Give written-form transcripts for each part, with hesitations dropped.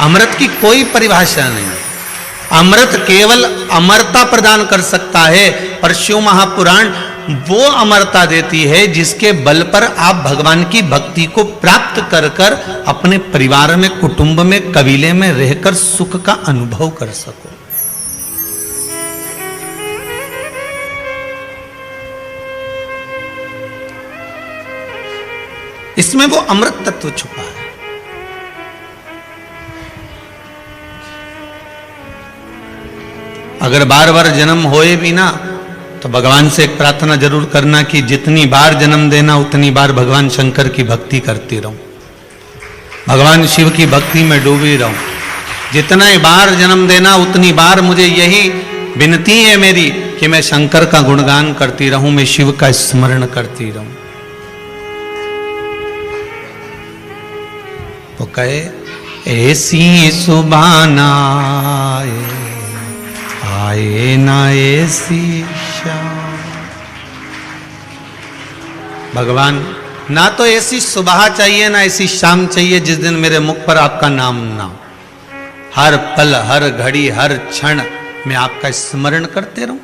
अमृत की कोई परिभाषा नहीं। अमृत केवल अमरता प्रदान कर सकता है, पर शिव महापुराण वो अमरता देती है जिसके बल पर आप भगवान की भक्ति को प्राप्त कर कर अपने परिवार में, कुटुंब में, कबीले में रहकर सुख का अनुभव कर सको। इसमें वो अमृत तत्व छुपा है। अगर बार बार जन्म होए भी ना, तो भगवान से एक प्रार्थना जरूर करना कि जितनी बार जन्म देना उतनी बार भगवान शंकर की भक्ति करती रहूं, भगवान शिव की भक्ति में डूबी रहूं। जितना बार जन्म देना उतनी बार मुझे यही विनती है मेरी कि मैं शंकर का गुणगान करती रहूं, मैं शिव का स्मरण करती रहूं। तो कहे ऐसी सुबाना आए ना ऐसी शाम। भगवान ना तो ऐसी सुबह चाहिए ना ऐसी शाम चाहिए जिस दिन मेरे मुख पर आपका नाम ना हो। हर पल, हर घड़ी, हर क्षण मैं आपका स्मरण करते रहूं।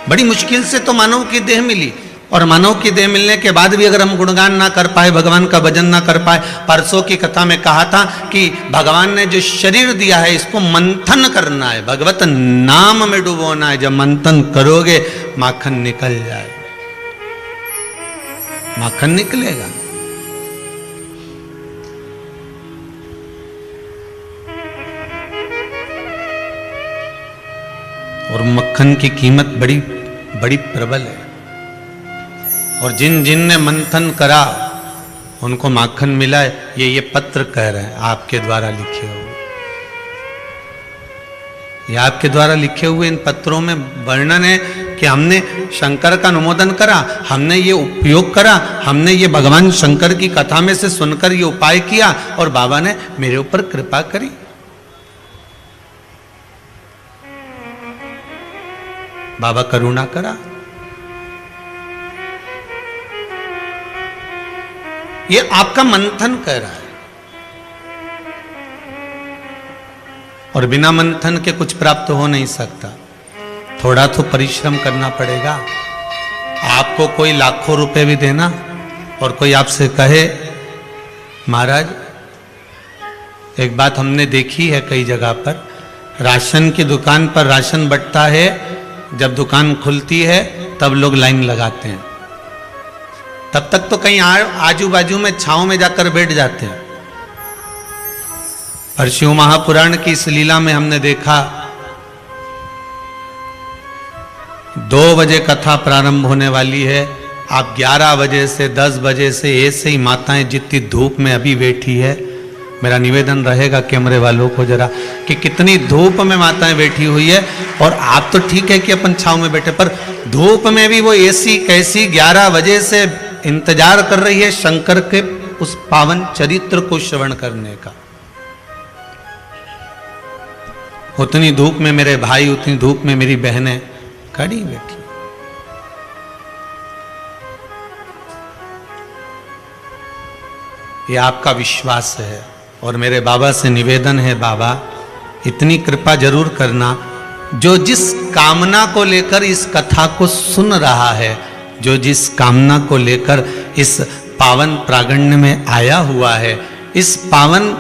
बड़ी मुश्किल से तो मानव की देह मिली, और मानव की देह मिलने के बाद भी अगर हम गुणगान ना कर पाए, भगवान का भजन ना कर पाए। परसों की कथा में कहा था कि भगवान ने जो शरीर दिया है इसको मंथन करना है, भगवत नाम में डुबोना है। जब मंथन करोगे माखन निकल जाए, माखन निकलेगा। और मक्खन की कीमत बड़ी बड़ी प्रबल है, और जिन जिन ने मंथन करा उनको माखन मिला है। ये पत्र कह रहे हैं आपके द्वारा लिखे हुए, ये आपके द्वारा लिखे हुए इन पत्रों में वर्णन है कि हमने शंकर का अनुमोदन करा, हमने ये उपयोग करा, हमने ये भगवान शंकर की कथा में से सुनकर ये उपाय किया, और बाबा ने मेरे ऊपर कृपा करी। बाबा करुणा करा। ये आपका मंथन कर रहा है, और बिना मंथन के कुछ प्राप्त हो नहीं सकता। थोड़ा तो परिश्रम करना पड़ेगा। आपको कोई लाखों रुपए भी देना और कोई आपसे कहे महाराज, एक बात हमने देखी है कई जगह पर, राशन की दुकान पर राशन बंटता है, जब दुकान खुलती है तब लोग लाइन लगाते हैं, तब तक तो कहीं आजू बाजू में छांव में जाकर बैठ जाते हैं। पर शिव महापुराण की इस लीला में हमने देखा 2 बजे कथा प्रारंभ होने वाली है, आप 11 बजे से 10 बजे से ऐसे ही माताएं जितनी धूप में अभी बैठी है। मेरा निवेदन रहेगा कैमरे वालों को जरा कि कितनी धूप में माताएं बैठी हुई है, और आप तो ठीक है कि अपन छांव में बैठे, पर धूप में भी वो ऐसी कैसी 11 बजे से इंतजार कर रही है शंकर के उस पावन चरित्र को श्रवण करने का। उतनी धूप में मेरे भाई, उतनी धूप में मेरी बहनें खड़ी बैठी। ये आपका विश्वास है, और मेरे बाबा से निवेदन है, बाबा इतनी कृपा जरूर करना, जो जिस कामना को लेकर इस कथा को सुन रहा है, जो जिस कामना को लेकर इस पावन प्रांगण में आया हुआ है, इस पावन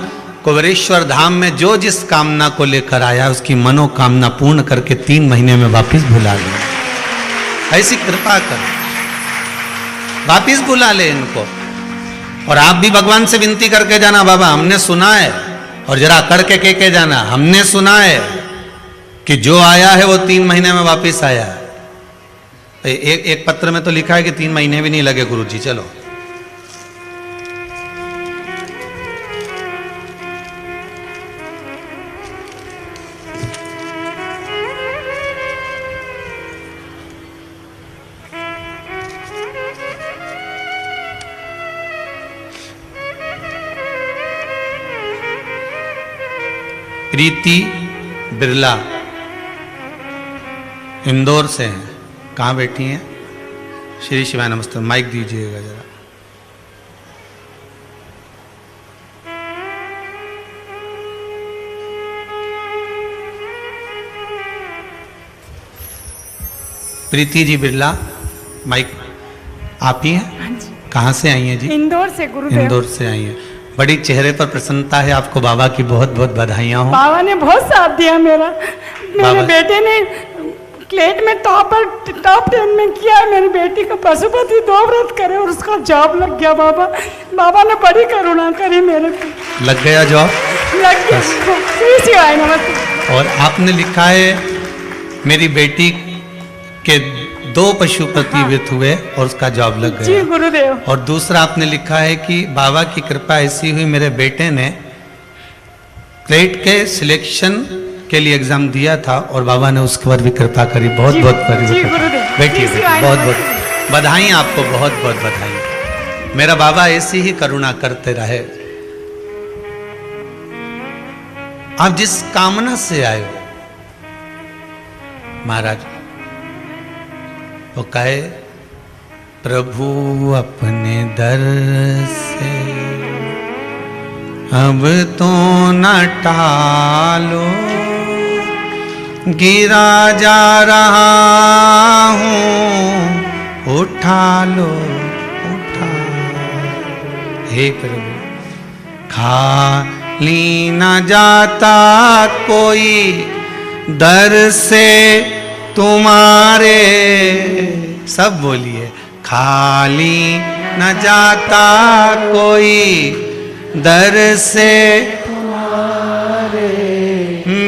कुबेरेश्वर धाम में जो जिस कामना को लेकर आया, उसकी मनोकामना पूर्ण करके 3 महीने में वापिस बुला ले। ऐसी कृपा कर, वापिस बुला ले इनको। और आप भी भगवान से विनती करके जाना, बाबा हमने सुना है, और जरा करके कह के जाना, हमने सुना है कि जो आया है वो 3 महीने में वापिस आया है। एक पत्र में तो लिखा है कि 3 महीने भी नहीं लगे गुरुजी। चलो प्रीति बिरला इंदौर से हैं। कहाँ बैठी हैं? श्री शिवाय नमस्ते। माइक दीजिएगा जरा। प्रीति जी बिरला, माइक आप ही हैं? कहाँ से आई हैं जी? इंदौर से गुरुदेव। इंदौर से आई हैं। बड़ी चेहरे पर प्रसन्नता है आपको। बाबा की बहुत बहुत बधाइयाँ हो। बाबा ने बहुत साथ दिया मेरा। मेरे बेटे ने क्लेट में टॉप 10 में किया। मेरी बेटी को पशुपति 2 व्रत करे और उसका जॉब लग गया। बाबा ने बड़ी करुणा करी मेरे पे। लग गया जॉब? लग गया। श्री शिवाय नमस्ते। और आपने लिखा है मेरी बेटी के 2 पशुपति व्रत हुए और उसका जॉब लग गया। जी गुरुदेव। और दूसरा आपने लिखा है कि बाबा की कृपा ऐसी हुई, मेरे बेटे ने क्लेट के सिलेक्शन के लिए एग्जाम दिया था और बाबा ने उसके पर भी कृपा करी। बहुत बहुत बैठिए, बहुत बहुत बधाई आपको, बहुत बहुत बधाई। मेरा बाबा ऐसी ही करुणा करते रहे। आप जिस कामना से आए हो महाराज, वो कहे प्रभु अपने दर से अब तो न टालो, गिरा जा रहा हूँ उठा लो उठा। हे प्रभु, खाली न जाता कोई दर से तुम्हारे। सब बोलिए, खाली न जाता कोई दर से तुम्हारे।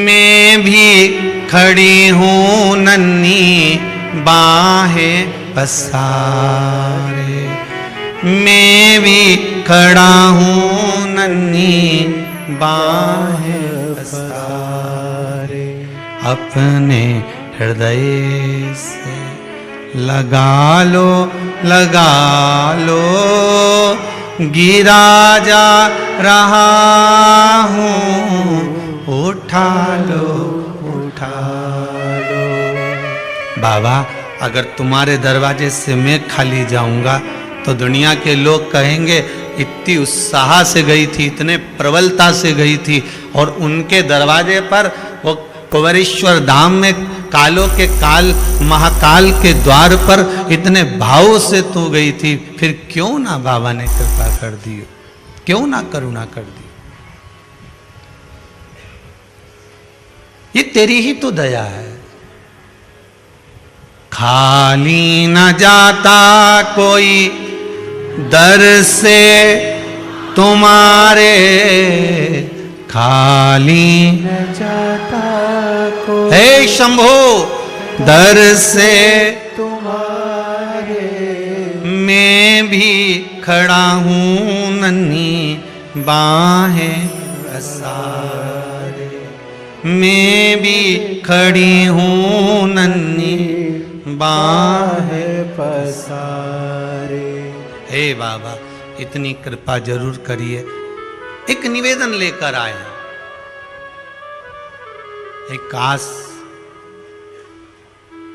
मैं भी खड़ी हूँ नन्ही बाहें पसारे। मैं भी खड़ा हूँ नन्ही बाहें पसारे। अपने हृदय से लगा लो, गिरा जा रहा हूँ उठा लो। बाबा, अगर तुम्हारे दरवाजे से मैं खाली जाऊंगा तो दुनिया के लोग कहेंगे इतनी उत्साह से गई थी, इतने प्रबलता से गई थी, और उनके दरवाजे पर वो कुंवरेश्वर धाम में कालों के काल महाकाल के द्वार पर इतने भाव से तू गई थी, फिर क्यों ना बाबा ने कृपा कर दी, क्यों ना करुणा कर दी? ये तेरी ही तो दया है। खाली न जाता कोई दर से तुम्हारे, खाली न जाता कोई हे शंभो दर से तुम्हारे। मैं भी खड़ा हूँ नन्ही बाहें पसारे। मैं भी खड़ी हूँ नन्ही बाहें पसारे। हे बाबा, इतनी कृपा जरूर करिए। एक निवेदन लेकर आए हैं। एक काश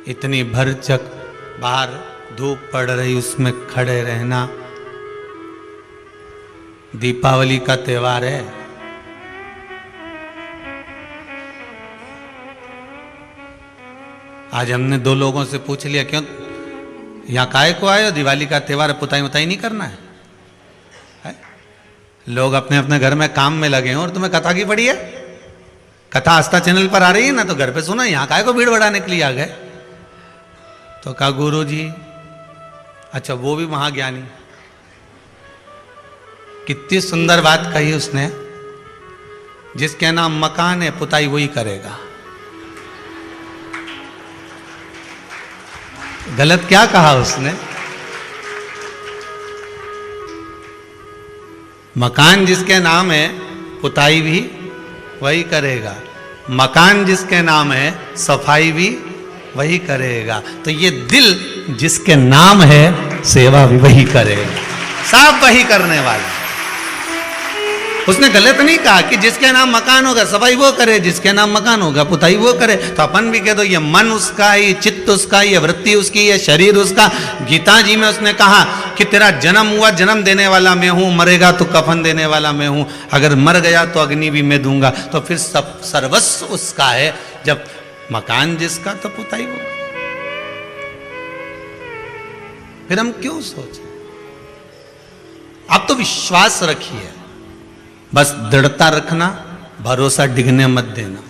इतनी भरचक बाहर धूप पड़ रही, उसमें खड़े रहना। दीपावली का त्योहार है। आज हमने 2 लोगों से पूछ लिया, क्यों यहाँ काहे को आए हो? दिवाली का त्योहार, पुताई मुताई नहीं करना है? लोग अपने अपने घर में काम में लगे हैं और तुम्हें कथा की पड़ी है। कथा आस्था चैनल पर आ रही है ना, तो घर पे सुना, यहाँ काहे को भीड़ बढ़ाने के लिए आ गए? तो कहा गुरु जी, अच्छा वो भी महाज्ञानी। कितनी सुंदर बात कही उसने, जिसके नाम मकान है पुताई वही करेगा। गलत क्या कहा उसने? मकान जिसके नाम है पुताई भी वही करेगा, मकान जिसके नाम है सफाई भी वही करेगा। तो ये दिल जिसके नाम है सेवा भी वही करेगा। सब वही करने वाले। उसने गलत नहीं कहा कि जिसके नाम मकान होगा सफाई वो करे, जिसके नाम मकान होगा पुताई वो करे। तो अपन भी कह दो ये मन उसका है, ये चित्त उसका है, ये वृत्ति उसकी, ये शरीर उसका। गीता जी में उसने कहा कि तेरा जन्म हुआ, जन्म देने वाला मैं हूं, मरेगा तो कफन देने वाला मैं हूं, अगर मर गया तो अग्नि भी मैं दूंगा। तो फिर सब सर्वस्व उसका है। जब मकान जिसका तो पुताई वो, फिर हम क्यों सोचें? आप तो विश्वास रखिए, बस दृढ़ता रखना, भरोसा डिगने मत देना,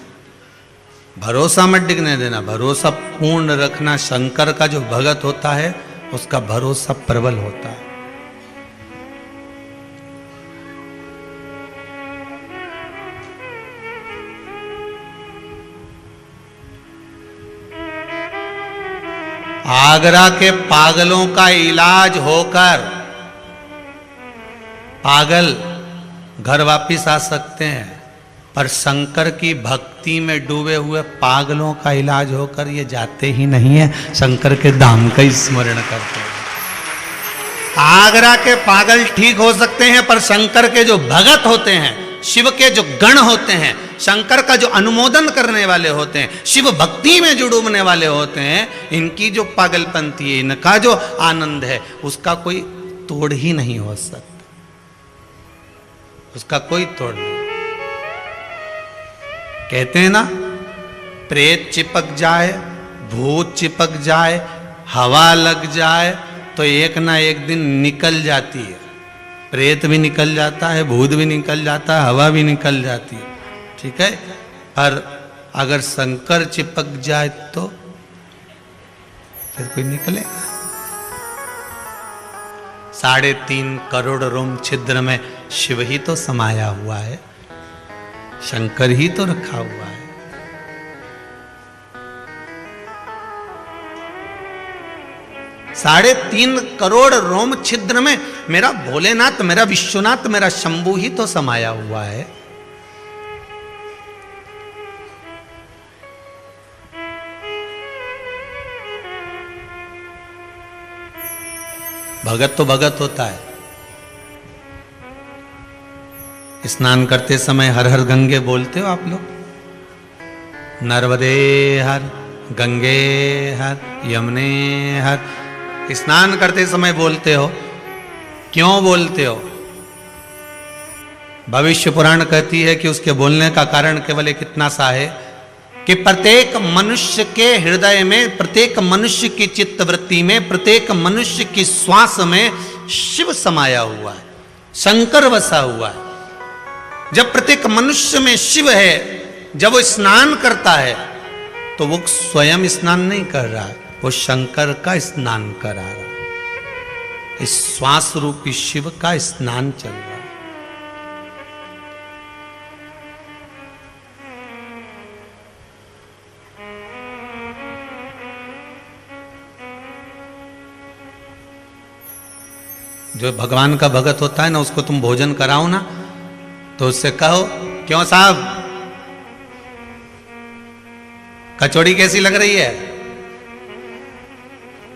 भरोसा मत डिगने देना, भरोसा पूर्ण रखना। शंकर का जो भगत होता है उसका भरोसा प्रबल होता है। आगरा के पागलों का इलाज होकर पागल घर वापिस आ सकते हैं, पर शंकर की भक्ति में डूबे हुए पागलों का इलाज होकर ये जाते ही नहीं है, शंकर के धाम का ही स्मरण करते हैं। आगरा के पागल ठीक हो सकते हैं, पर शंकर के जो भगत होते हैं, शिव के जो गण होते हैं, शंकर का जो अनुमोदन करने वाले होते हैं, शिव भक्ति में जो डूबने वाले होते हैं, इनकी जो पागलपंथी है, इनका जो आनंद है, उसका कोई तोड़ ही नहीं हो सकता, उसका कोई तोड़ नहीं। कहते हैं ना, प्रेत चिपक जाए, भूत चिपक जाए, हवा लग जाए तो एक ना एक दिन निकल जाती है। प्रेत भी निकल जाता है, भूत भी निकल जाता है, हवा भी निकल जाती है, ठीक है। पर अगर शंकर चिपक जाए तो फिर कोई निकलेगा? 3.5 करोड़ रोम छिद्र में शिव ही तो समाया हुआ है, शंकर ही तो रखा हुआ है। साढ़े 3 करोड़ रोम छिद्र में मेरा भोलेनाथ, मेरा विश्वनाथ, मेरा शंभू ही तो समाया हुआ है। भगत तो भगत होता है। स्नान करते समय हर हर गंगे बोलते हो आप लोग? नर्मदे हर, गंगे हर, यमुने हर, स्नान करते समय बोलते हो। क्यों बोलते हो? भविष्य पुराण कहती है कि उसके बोलने का कारण केवल एक इतना सा है कि प्रत्येक मनुष्य के हृदय में, प्रत्येक मनुष्य की चित्तवृत्ति में, प्रत्येक मनुष्य की श्वास में शिव समाया हुआ है, शंकर बसा हुआ है। जब प्रत्येक मनुष्य में शिव है, जब वो स्नान करता है तो वो स्वयं स्नान नहीं कर रहा है, वो शंकर का स्नान करा रहा है। इस श्वास रूपी शिव का स्नान चल रहा है। जो भगवान का भगत होता है ना, उसको तुम भोजन कराओ ना, तो उससे कहो, क्यों साहब कचौड़ी कैसी लग रही है?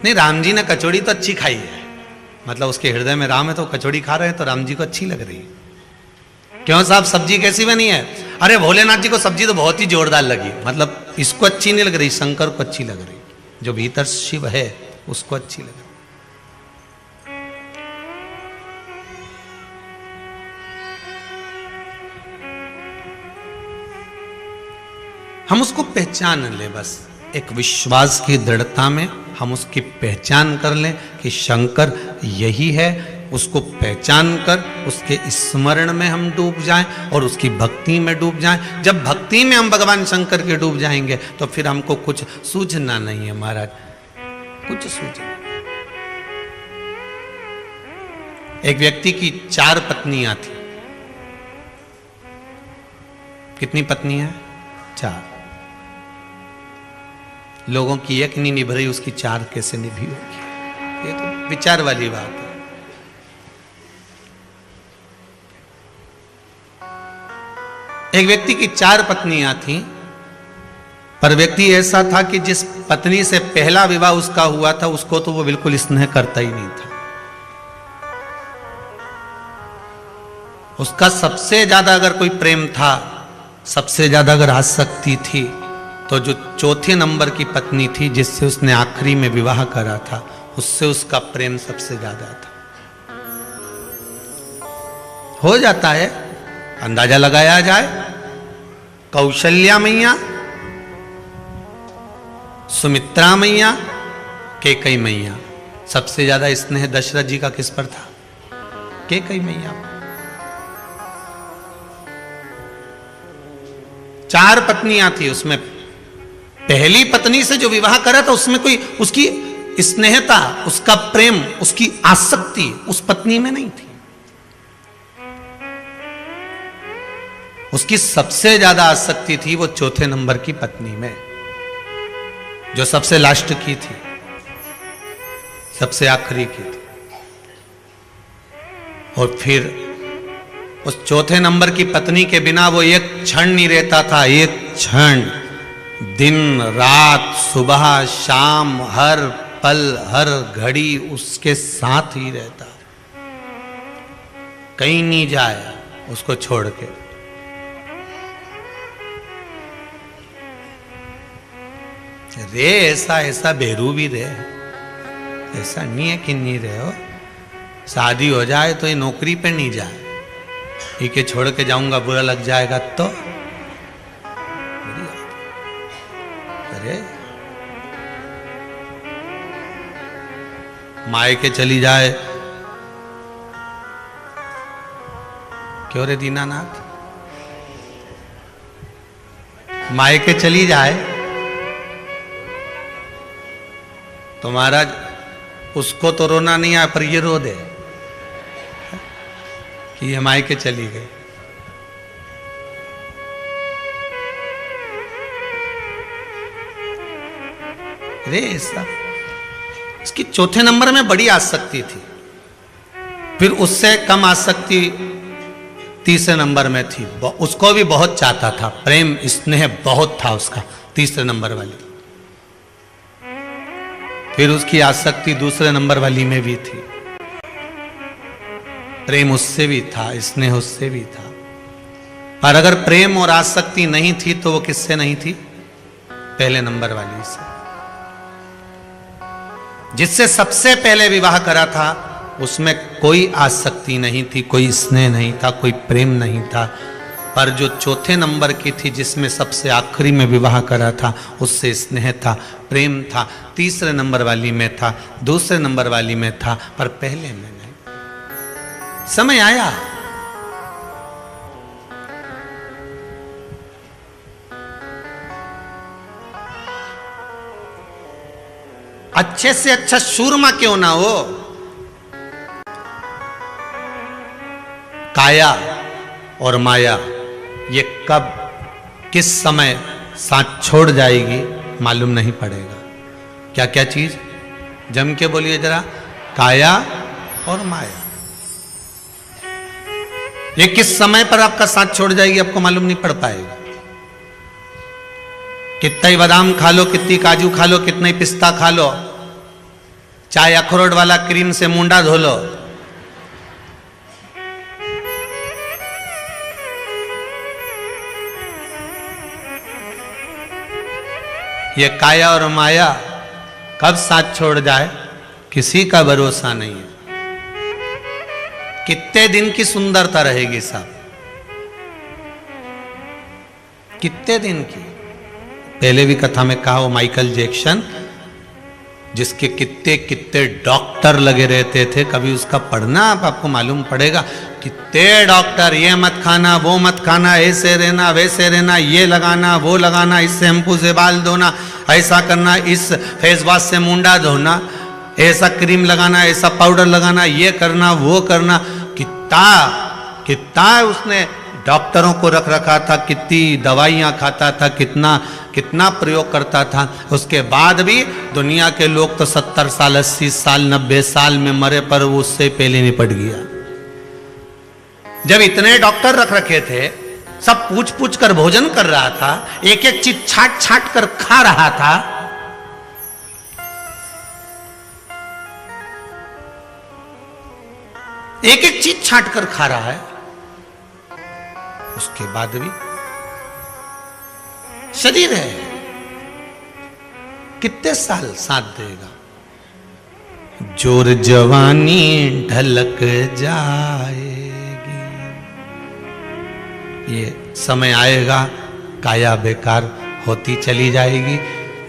नहीं, राम जी ने कचौड़ी तो अच्छी खाई है, मतलब उसके हृदय में राम है तो कचौड़ी खा रहे हैं तो राम जी को अच्छी लग रही है। क्यों साहब सब्जी कैसी बनी है? अरे भोलेनाथ जी को सब्जी तो बहुत ही जोरदार लगी, मतलब इसको अच्छी नहीं लग रही, शंकर को अच्छी लग रही, जो भीतर शिव है उसको अच्छी लग रही। हम उसको पहचान लें, बस एक विश्वास की दृढ़ता में हम उसकी पहचान कर लें कि शंकर यही है। उसको पहचान कर उसके स्मरण में हम डूब जाएं और उसकी भक्ति में डूब जाएं। जब भक्ति में हम भगवान शंकर के डूब जाएंगे तो फिर हमको कुछ सूझना नहीं है महाराज, कुछ सूझना। एक व्यक्ति की 4 पत्नियां थी। कितनी पत्नियां? 4। लोगों की एक नहीं निभ रही, उसकी 4 कैसे निभी होगी? ये तो विचार वाली बात है। एक व्यक्ति की 4 पत्नियां थीं, पर व्यक्ति ऐसा था कि जिस पत्नी से पहला विवाह उसका हुआ था उसको तो वो बिल्कुल स्नेह करता ही नहीं था। उसका सबसे ज्यादा अगर कोई प्रेम था, सबसे ज्यादा अगर आसक्ति थी, तो जो चौथे नंबर की पत्नी थी जिससे उसने आखिरी में विवाह करा था, उससे उसका प्रेम सबसे ज्यादा था। हो जाता है, अंदाजा लगाया जाए। कौशल्या मैया, सुमित्रा मैया, कैकेयी मैया। सबसे ज्यादा स्नेह दशरथ जी का किस पर था? कैकेयी मैया। 4 पत्नियां थी, उसमें पहली पत्नी से जो विवाह करा था उसमें कोई उसकी स्नेहता, उसका प्रेम, उसकी आसक्ति उस पत्नी में नहीं थी। उसकी सबसे ज्यादा आसक्ति थी वो चौथे नंबर की पत्नी में, जो सबसे लास्ट की थी, सबसे आखिरी की थी। और फिर उस चौथे नंबर की पत्नी के बिना वो एक क्षण नहीं रहता था, एक क्षण। दिन रात सुबह शाम हर पल हर घड़ी उसके साथ ही रहता, कहीं नहीं जाए उसको छोड़ के। रे ऐसा ऐसा बेरू भी रहे, ऐसा नहीं है कि नहीं रहे हो। शादी हो जाए तो ये नौकरी पे नहीं जाए, ये के छोड़ के जाऊंगा बुरा लग जाएगा तो। अरे मायके चली जाए, क्यों रे दीनानाथ, मायके चली जाए तो महाराज उसको तो रोना नहीं आया, पर ये रो दे कि ये मायके चली गई। रे ऐसा, इसकी चौथे नंबर में बड़ी आसक्ति थी, फिर उससे कम आसक्ति तीसरे नंबर में थी, उसको भी बहुत चाहता था, प्रेम स्नेह बहुत था उसका तीसरे नंबर वाली। फिर उसकी आसक्ति दूसरे नंबर वाली में भी थी, प्रेम उससे भी था, स्नेह उससे भी था। पर अगर प्रेम और आसक्ति नहीं थी तो वो किससे नहीं थी? पहले नंबर वाली से, जिससे सबसे पहले विवाह करा था उसमें कोई आसक्ति नहीं थी, कोई स्नेह नहीं था, कोई प्रेम नहीं था। पर जो चौथे नंबर की थी जिसमें सबसे आखिरी में विवाह करा था, उससे स्नेह था, प्रेम था, तीसरे नंबर वाली में था, दूसरे नंबर वाली में था, पर पहले में नहीं। समय आया, अच्छे से अच्छा शूरमा क्यों ना हो, काया और माया ये कब किस समय साथ छोड़ जाएगी मालूम नहीं पड़ेगा। क्या क्या चीज? जम के बोलिए जरा। काया और माया ये किस समय पर आपका साथ छोड़ जाएगी आपको मालूम नहीं पड़ पाएगा। कितना ही बादाम खा लो, कितनी काजू खा लो, कितना ही पिस्ता खा लो, चाहे अखरोट वाला क्रीम से मुंडा धो लो, ये काया और माया कब साथ छोड़ जाए किसी का भरोसा नहीं है। कितने दिन की सुंदरता रहेगी साहब, कितने दिन की। पहले भी कथा में कहा वो माइकल जैक्सन जिसके कितने कितने डॉक्टर लगे रहते थे, कभी उसका पढ़ना आपको मालूम पड़ेगा। कितने डॉक्टर, ये मत खाना, वो मत खाना, ऐसे रहना, वैसे रहना, ये लगाना, वो लगाना, इस शैम्पू से बाल धोना, ऐसा करना, इस फेस वॉश से मुंडा धोना, ऐसा क्रीम लगाना, ऐसा पाउडर लगाना, ये करना, वो करना। कितना कितना उसने डॉक्टरों को रख रखा था, कितनी दवाइयाँ खाता था, कितना कितना प्रयोग करता था। उसके बाद भी दुनिया के लोग तो 70 साल, 80 साल, 90 साल में मरे, पर वो उससे पहले निपट गया। जब इतने डॉक्टर रख रखे थे, सब पूछ पूछ कर भोजन कर रहा था, एक एक चीज छाट छाट कर खा रहा था, एक एक चीज छाट कर खा रहा है, उसके बाद भी शरीर है, कितने साल साथ देगा। जोर जवानी ढलक जाएगी, ये समय आएगा काया बेकार होती चली जाएगी।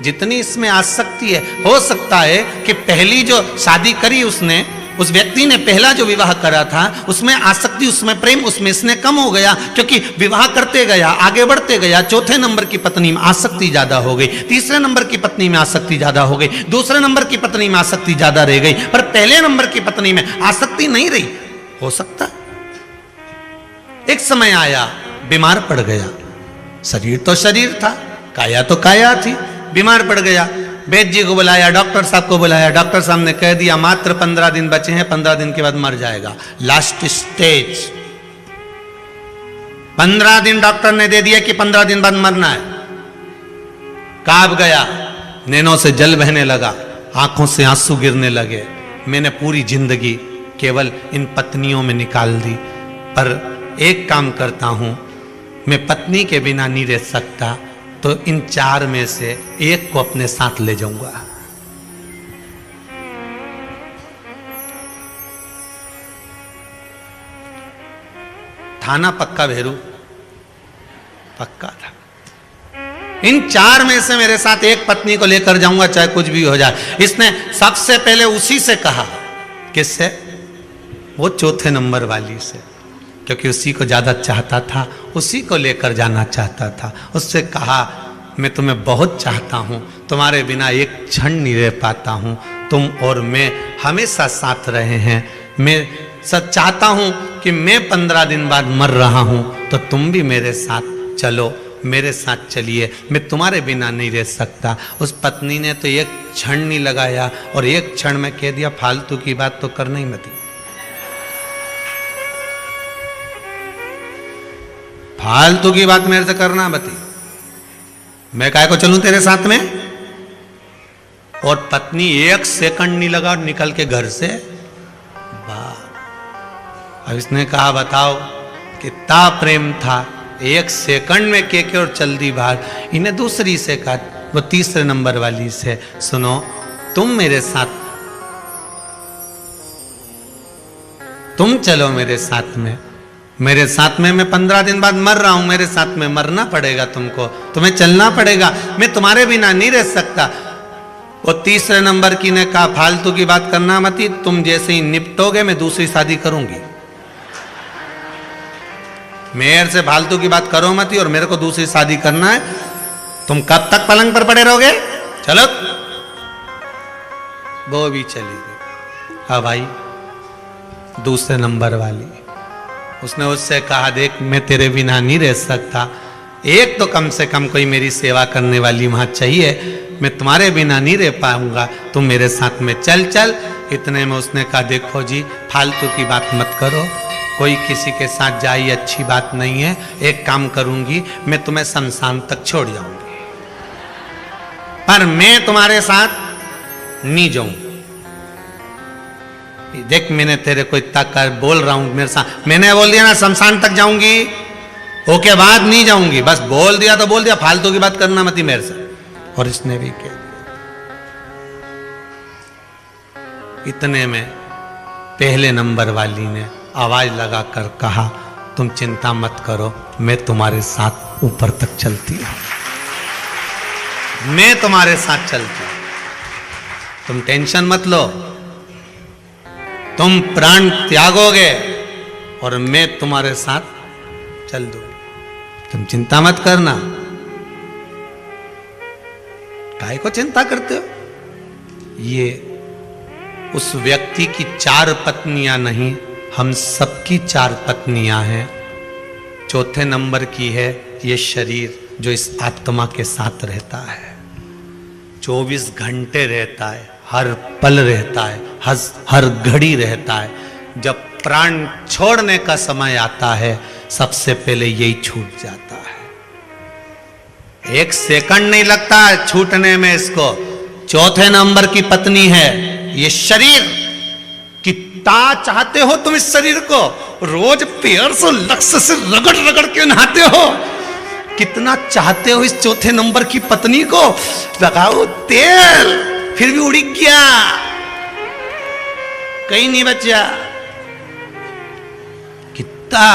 जितनी इसमें आसक्ति है, हो सकता है कि पहली जो शादी करी उसने, उस व्यक्ति ने पहला जो विवाह करा था उसमें आसक्ति, उसमें प्रेम, उसमें इसने कम हो गया, क्योंकि विवाह करते गया, आगे बढ़ते गया, चौथे नंबर की पत्नी में आसक्ति ज्यादा हो गई, तीसरे नंबर की पत्नी में आसक्ति ज्यादा हो गई, दूसरे नंबर की पत्नी में आसक्ति ज्यादा रह गई, पर पहले नंबर की पत्नी में आसक्ति नहीं रही। हो सकता एक समय आया बीमार पड़ गया, शरीर तो शरीर था, काया तो काया थी, बीमार पड़ गया। वैद्य जी को बुलाया, डॉक्टर साहब को बुलाया, डॉक्टर साहब ने कह दिया मात्र 15 दिन बचे हैं, 15 दिन के बाद मर जाएगा, लास्ट स्टेज। 15 दिन डॉक्टर ने दे दिया कि 15 दिन बाद मरना है। कांप गया, नैनों से जल बहने लगा, आंखों से आंसू गिरने लगे। मैंने पूरी जिंदगी केवल इन पत्नियों में निकाल दी, पर एक काम करता हूं, मैं पत्नी के बिना नहीं रह सकता, तो इन 4 में से एक को अपने साथ ले जाऊंगा। थाना पक्का भेरू, पक्का था। इन 4 में से मेरे साथ एक पत्नी को लेकर जाऊंगा, चाहे कुछ भी हो जाए। इसने सबसे पहले उसी से कहा, किससे? वो चौथे नंबर वाली से, क्योंकि उसी को ज्यादा चाहता था, उसी को लेकर जाना चाहता था। उससे कहा मैं तुम्हें बहुत चाहता हूं, तुम्हारे बिना एक क्षण नहीं रह पाता हूं, तुम और मैं हमेशा साथ रहे हैं, मैं सब चाहता हूं कि मैं 15 दिन बाद मर रहा हूं तो तुम भी मेरे साथ चलो, मेरे साथ चलिए, मैं तुम्हारे बिना नहीं रह सकता। उस पत्नी ने तो एक क्षण नहीं लगाया और एक क्षण में कह दिया फालतू की बात तो करना ही मत, फालतू की बात मेरे से करना बती, मैं काहे को चलूं तेरे साथ में। और पत्नी 1 सेकंड नहीं लगा निकल के घर से बाहर। अब इसने कहा बताओ कितना प्रेम था, 1 सेकंड में के और चल दी बाहर। इन्हें दूसरी से कहा, वो तीसरे नंबर वाली से, सुनो तुम मेरे साथ, तुम चलो मेरे साथ में, मेरे साथ में, मैं 15 दिन बाद मर रहा हूं, मेरे साथ में मरना पड़ेगा तुमको, तुम्हें चलना पड़ेगा, मैं तुम्हारे बिना नहीं रह सकता। वो तीसरे नंबर की ने कहा फालतू की बात करना मत, तुम जैसे ही निपटोगे मैं दूसरी शादी करूंगी, मेरे से फालतू की बात करो मत और मेरे को दूसरी शादी करना है, तुम कब तक पलंग पर पड़े रहोगे, चलो। वो भी चली गई। हाँ भाई, दूसरे नंबर वाली, उसने उससे कहा देख मैं तेरे बिना नहीं रह सकता, एक तो कम से कम कोई मेरी सेवा करने वाली वहां चाहिए, मैं तुम्हारे बिना नहीं रह पाऊंगा, तुम मेरे साथ में चल चल। इतने में उसने कहा देखो जी फालतू की बात मत करो, कोई किसी के साथ जाए अच्छी बात नहीं है, एक काम करूंगी मैं तुम्हें शमशान तक छोड़ जाऊंगी, पर मैं तुम्हारे साथ नहीं जाऊं। देख मैंने तेरे को इतना कर बोल रहा हूं, मेरे साथ मैंने बोल दिया ना शमशान तक जाऊंगी, ओके बाद नहीं जाऊंगी, बस बोल दिया तो बोल दिया, फालतू की बात करना मत मेरे से। और इसने भी कह दिया। इतने में पहले नंबर वाली ने आवाज लगाकर कहा तुम चिंता मत करो, मैं तुम्हारे साथ ऊपर तक चलती हूं, मैं तुम्हारे साथ चलती हूं, तुम टेंशन मत लो, तुम प्राण त्यागोगे और मैं तुम्हारे साथ चल दूंगी, तुम चिंता मत करना। काहे को चिंता करते हो? ये उस व्यक्ति की 4 पत्नियां नहीं, हम सबकी 4 पत्नियां हैं। चौथे नंबर की है ये शरीर जो इस आत्मा के साथ रहता है, 24 घंटे रहता है, हर पल रहता है, हर घड़ी रहता है। जब प्राण छोड़ने का समय आता है सबसे पहले यही छूट जाता है, 1 सेकंड नहीं लगता है छूटने में इसको। चौथे नंबर की पत्नी है, ये शरीर कितना चाहते हो तुम इस शरीर को, रोज पेयर्स और लक्ष्य से रगड़ रगड़ के नहाते हो। कितना चाहते हो इस चौथे नंबर की पत्नी को, लगाओ तेल, फिर भी उड़ी गया, कहीं नहीं बचा। कितना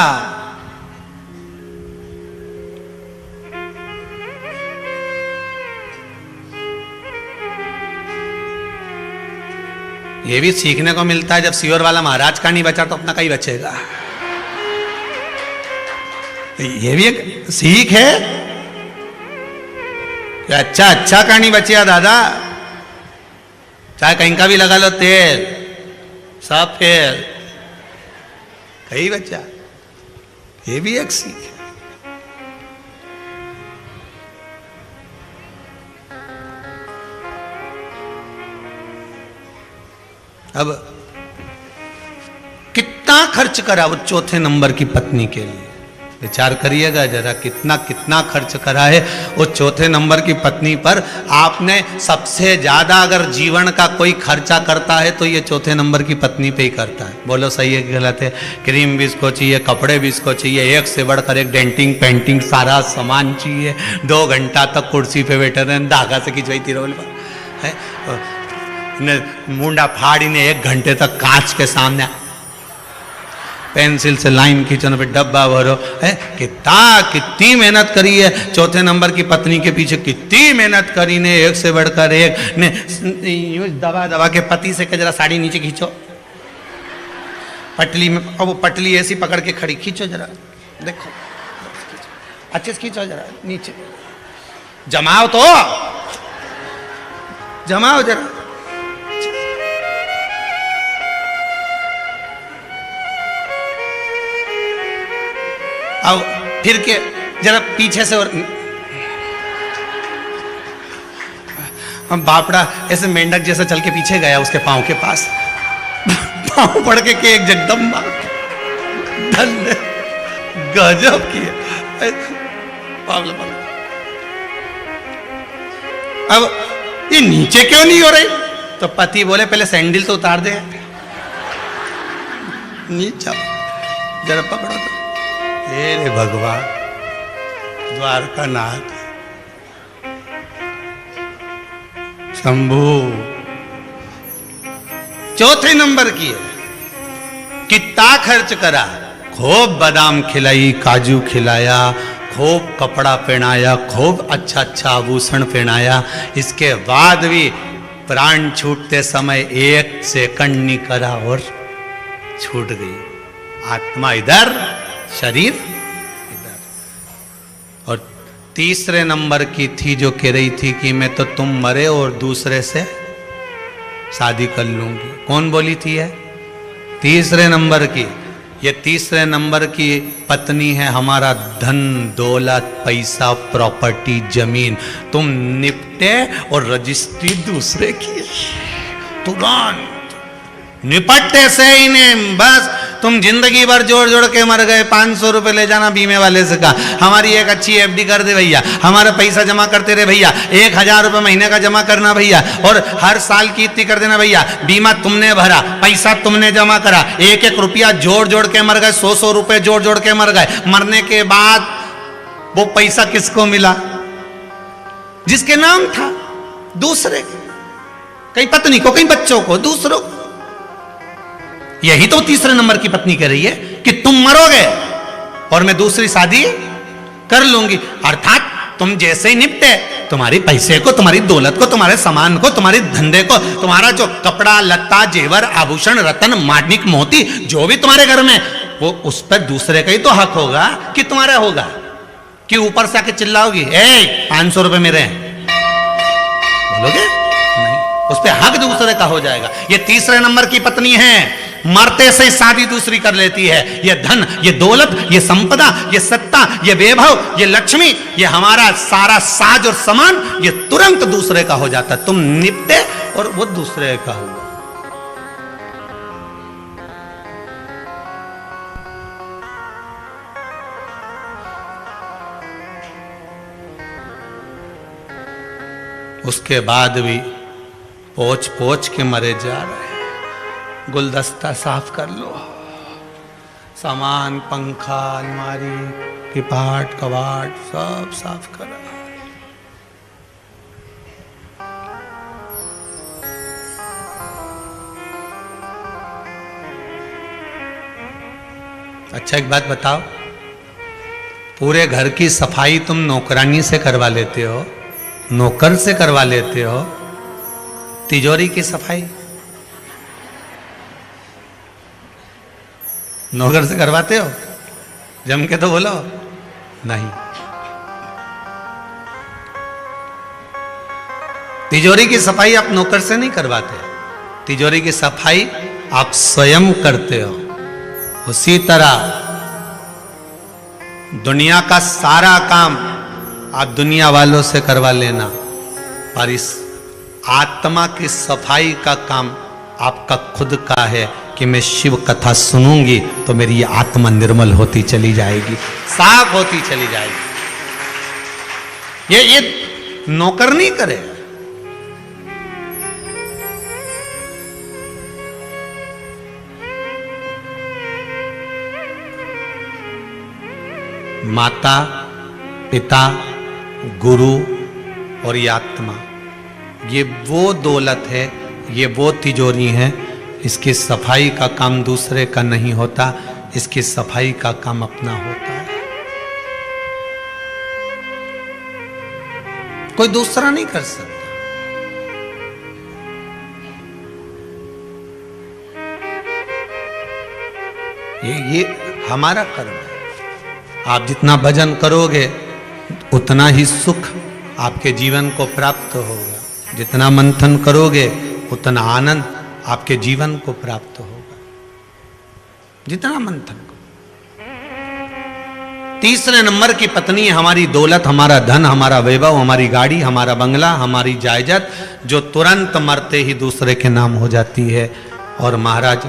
ये भी सीखने को मिलता है, जब सीवर वाला महाराज का नहीं बचा तो अपना का ही बचेगा। ये भी एक सीख है। अच्छा अच्छा कहानी बचिया दादा, चाहे कहीं का भी लगा लो तेल, सब फेल, कहीं बचा। ये भी एक सीख है। अब कितना खर्च करा वो चौथे नंबर की पत्नी के लिए, विचार करिएगा जरा, कितना कितना खर्च करा है वो चौथे नंबर की पत्नी पर। आपने सबसे ज्यादा अगर जीवन का कोई खर्चा करता है तो ये चौथे नंबर की पत्नी पे ही करता है। बोलो सही है कि गलत है? क्रीम भी इसको चाहिए, कपड़े भी इसको चाहिए, एक से बढ़कर एक डेंटिंग पेंटिंग सारा सामान चाहिए। 2 घंटा तक कुर्सी पे बैठे रहे, धागा से खिंचवाई तिरोल है, मुंडा फाड़ी ने 1 घंटे तक कांच के सामने पेंसिल से लाइन खींचो, फिर डब्बा भरो है। कितनी मेहनत करी है चौथे नंबर की पत्नी के पीछे, कितनी मेहनत करी ने, एक से बढ़कर एक ने। यूं दबा दबा के पति से कह जरा साड़ी नीचे खींचो, पटली में, अब वो पटली ऐसी पकड़ के खड़ी, खींचो जरा, देखो अच्छे से खींचो जरा नीचे, जमाओ तो जमाओ जरा। अब फिर के जरा पीछे से, और हम बापड़ा ऐसे मेंढक जैसा चल के पीछे गया उसके पांव के पास, पांव पड़ के एक जगदम्बा धन्य गजब किए। अब ये नीचे क्यों नहीं हो रही? तो पति बोले पहले सैंडल तो उतार दे, नीचे जरा पकड़ो तो। हे भगवान द्वारका नाथ शंभू, चौथे नंबर की है। कितना खर्च करा, खूब बादाम खिलाई, काजू खिलाया, खूब कपड़ा पहनाया, खूब अच्छा अच्छा आभूषण पहनाया। इसके बाद भी प्राण छूटते समय 1 सेकंड नहीं करा और छूट गई। आत्मा इधर, शरीर इधर। और तीसरे नंबर की थी जो कह रही थी कि मैं तो तुम मरे और दूसरे से शादी कर लूंगी। कौन बोली थी है? तीसरे नंबर की। ये तीसरे नंबर की पत्नी है हमारा धन दौलत पैसा प्रॉपर्टी जमीन। तुम निपटे और रजिस्ट्री दूसरे की, तुरंत निपटते से ही ने बस तुम जिंदगी भर जोड़ जोड़ के मर गए। 500 रुपए ले जाना बीमे वाले से कहा, हमारी एक अच्छी एफडी कर दे भैया, हमारा पैसा जमा करते रहे भैया, 1000 रुपए महीने का जमा करना भैया, और हर साल की इतनी कर देना भैया। बीमा तुमने भरा, पैसा तुमने जमा करा, 1-1 रुपया जोड़ जोड़ के मर गए, 100-100 रुपए जोड़ जोड़ के मर गए। मरने के बाद वो पैसा किसको मिला? जिसके नाम था दूसरे, कहीं पत्नी को, कहीं बच्चों को, दूसरों को। यही तो तीसरे नंबर की पत्नी कह रही है कि तुम मरोगे और मैं दूसरी शादी कर लूंगी। अर्थात तुम जैसे ही निपटे, तुम्हारी पैसे को, तुम्हारी दौलत को, तुम्हारे सामान को, तुम्हारे धंधे को, तुम्हारा जो कपड़ा लत्ता जेवर आभूषण रतन माणिक मोती जो भी तुम्हारे घर में, वो उस पर दूसरे का ही तो हक होगा कि तुम्हारा होगा। कि ऊपर से आके चिल्लाओगी 500 रुपए मेरे हैं, बोलोगे नहीं, उस पर हक दूसरे का हो जाएगा। ये तीसरे नंबर की पत्नी है, मरते से शादी दूसरी कर लेती है। ये धन, ये दौलत, ये संपदा, ये सत्ता, ये वैभव, ये लक्ष्मी, ये हमारा सारा साज और सामान, ये तुरंत दूसरे का हो जाता। तुम निपटे और वो दूसरे का हुआ। उसके बाद भी पोछ पोछ के मरे जा रहे हैं। गुलदस्ता साफ कर लो, सामान, पंखा, अलमारी, किपाट, कवाट सब साफ करा। अच्छा एक बात बताओ, पूरे घर की सफाई तुम नौकरानी से करवा लेते हो, नौकर से करवा लेते हो, तिजोरी की सफाई नौकर से करवाते हो? जम के तो बोलो नहीं। तिजोरी की सफाई आप नौकर से नहीं करवाते, तिजोरी की सफाई आप स्वयं करते हो। उसी तरह दुनिया का सारा काम आप दुनिया वालों से करवा लेना, और इस आत्मा की सफाई का काम आपका खुद का है कि मैं शिव कथा सुनूंगी तो मेरी ये आत्मा निर्मल होती चली जाएगी, साफ होती चली जाएगी। ये नौकर नहीं करे। माता, पिता, गुरु और ये आत्मा, ये वो दौलत है, ये वो तिजोरी है। इसकी सफाई का काम दूसरे का नहीं होता, इसकी सफाई का काम अपना होता है। कोई दूसरा नहीं कर सकता। ये हमारा कर्म है। आप जितना भजन करोगे उतना ही सुख आपके जीवन को प्राप्त होगा, जितना मंथन करोगे उतना आनंद आपके जीवन को प्राप्त होगा, जितना मंथन करो। तीसरे नंबर की पत्नी हमारी दौलत, हमारा धन, हमारा वैभव, हमारी गाड़ी, हमारा बंगला, हमारी जायदाद, जो तुरंत मरते ही दूसरे के नाम हो जाती है। और महाराज,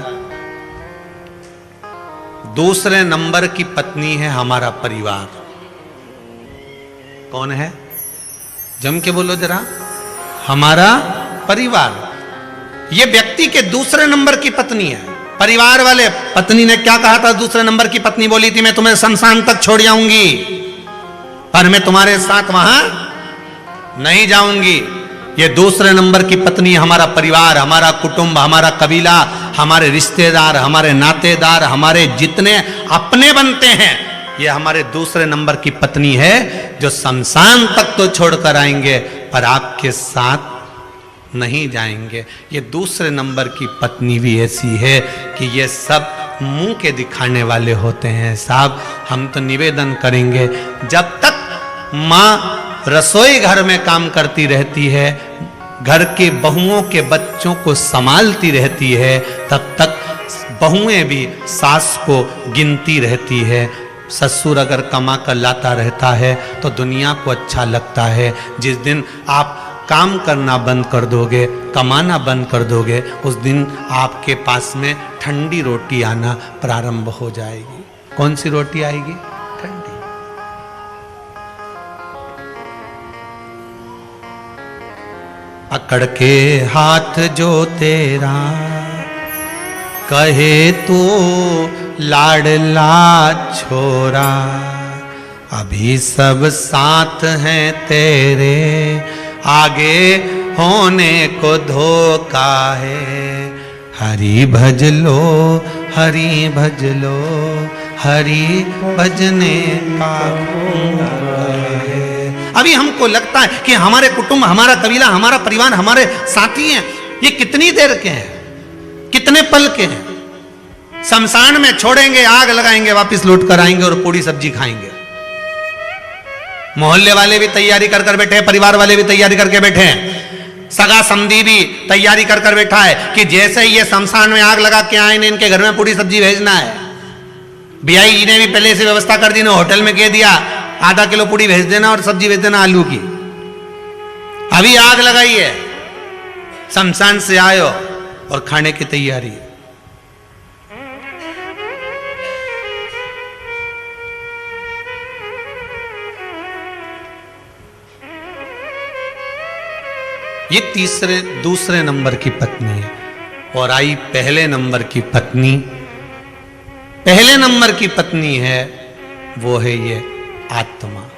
दूसरे नंबर की पत्नी है हमारा परिवार। कौन है? जम के बोलो जरा। हमारा परिवार, ये व्यक्ति के दूसरे नंबर की पत्नी है। परिवार वाले, पत्नी ने क्या कहा था? दूसरे नंबर की पत्नी बोली थी मैं तुम्हें शमशान तक छोड़ जाऊंगी, पर मैं तुम्हारे साथ वहां नहीं जाऊंगी। ये दूसरे नंबर की पत्नी हमारा परिवार, हमारा कुटुंब, हमारा कबीला, हमारे रिश्तेदार, हमारे नातेदार, हमारे जितने अपने बनते हैं, ये हमारे दूसरे नंबर की पत्नी है, जो शमशान तक तो छोड़कर आएंगे पर आपके साथ नहीं जाएंगे। ये दूसरे नंबर की पत्नी भी ऐसी है कि ये सब मुंह के दिखाने वाले होते हैं। साहब, हम तो निवेदन करेंगे, जब तक माँ रसोई घर में काम करती रहती है, घर के बहुओं के बच्चों को संभालती रहती है, तब तक बहुएं भी सास को गिनती रहती है। ससुर अगर कमा कर लाता रहता है तो दुनिया को अच्छा लगता है। जिस दिन आप काम करना बंद कर दोगे, कमाना बंद कर दोगे, उस दिन आपके पास में ठंडी रोटी आना प्रारंभ हो जाएगी। कौन सी रोटी आएगी? ठंडी। अकड़ के हाथ जो तेरा, कहे तो लाडला छोरा, अभी सब साथ हैं तेरे, आगे होने को धोखा है। हरि भज लो, हरि भज लो, हरि भजने का है। अभी हमको लगता है कि हमारे कुटुंब, हमारा कबीला, हमारा परिवार, हमारे साथी हैं, ये कितनी देर के हैं, कितने पल के हैं। शमशान में छोड़ेंगे, आग लगाएंगे, वापस लौट कर आएंगे और पूरी सब्जी खाएंगे। मोहल्ले वाले भी तैयारी कर कर बैठे हैं, परिवार वाले भी तैयारी करके बैठे हैं, सगा समधी भी तैयारी कर कर बैठा है कि जैसे ही ये शमशान में आग लगा के आए, इनके घर में पूरी सब्जी भेजना है। बियाई ने भी पहले से व्यवस्था कर दी, ना होटल में कह दिया आधा किलो पूरी भेज देना और सब्जी भेज देना आलू की। अभी आग लगाई है, शमशान से आयो और खाने की तैयारी है। ये दूसरे नंबर की पत्नी है। और आई पहले नंबर की पत्नी। पहले नंबर की पत्नी है वो है ये आत्मा।